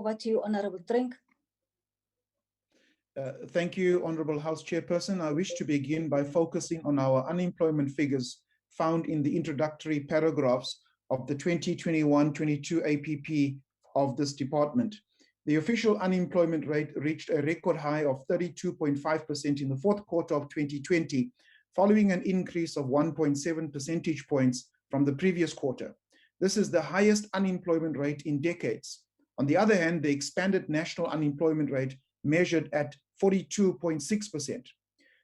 Over to you, Honorable Thring. Thank you, Honorable House Chairperson. I wish to begin by focusing on our unemployment figures found in the introductory paragraphs of the 2021-22 APP of this department. The official unemployment rate reached a record high of 32.5% in the fourth quarter of 2020, following an increase of 1.7 percentage points from the previous quarter. This is the highest unemployment rate in decades. On the other hand, the expanded national unemployment rate measured at 42.6%.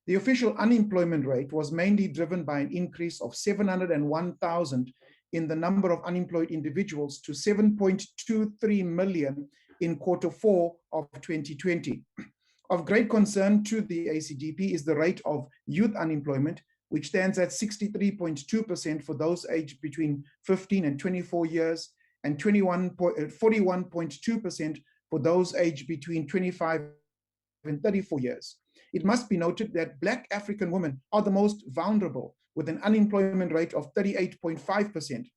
The official unemployment rate was mainly driven by an increase of 701,000 in the number of unemployed individuals to 7.23 million in Q4 of 2020. Of great concern to the ACDP is the rate of youth unemployment, which stands at 63.2% for those aged between 15 and 24 years, and 41.2% for those aged between 25 and 34 years. It must be noted that Black African women are the most vulnerable, with an unemployment rate of 38.5%.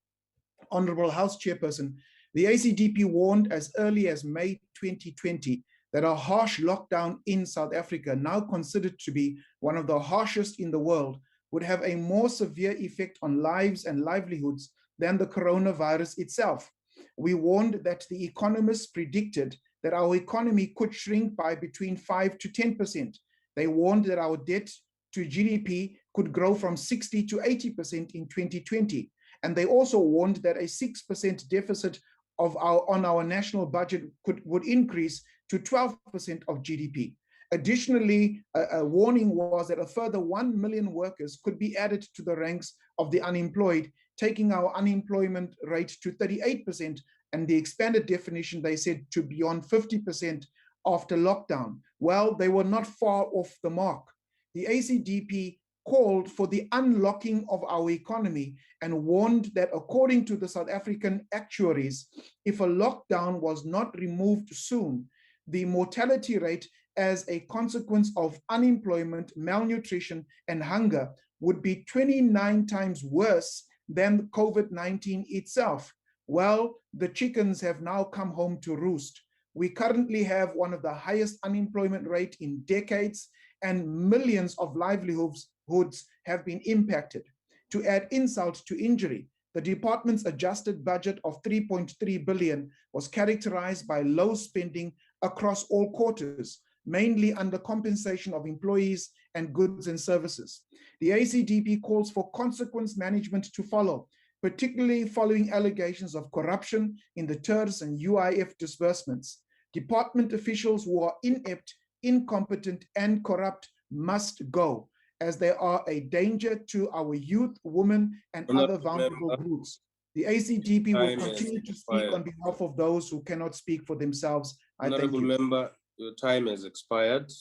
Honorable House Chairperson, the ACDP warned as early as May 2020 that a harsh lockdown in South Africa, now considered to be one of the harshest in the world, would have a more severe effect on lives and livelihoods than the coronavirus itself. We warned that the economists predicted that our economy could shrink by between 5 to 10%. They warned that our debt to GDP could grow from 60 to 80% in 2020. And they also warned that a 6% deficit on our national budget would increase to 12% of GDP. Additionally, a warning was that a further 1 million workers could be added to the ranks of the unemployed, taking our unemployment rate to 38%, and the expanded definition, they said, to beyond 50% after lockdown. Well, they were not far off the mark. The ACDP called for the unlocking of our economy and warned that according to the South African actuaries, if a lockdown was not removed soon, the mortality rate as a consequence of unemployment, malnutrition, and hunger would be 29 times worse than COVID-19 itself. Well, the chickens have now come home to roost. We currently have one of the highest unemployment rate in decades, and millions of livelihoods have been impacted. To add insult to injury, the department's adjusted budget of 3.3 billion was characterized by low spending across all quarters, mainly under compensation of employees and goods and services. The ACDP calls for consequence management to follow, particularly following allegations of corruption in the TERS and UIF disbursements. Department officials who are inept, incompetent, and corrupt must go, as they are a danger to our youth, women, and other vulnerable groups. The ACDP will continue to speak on behalf of those who cannot speak for themselves. I thank you. Honorable Member, your time has expired.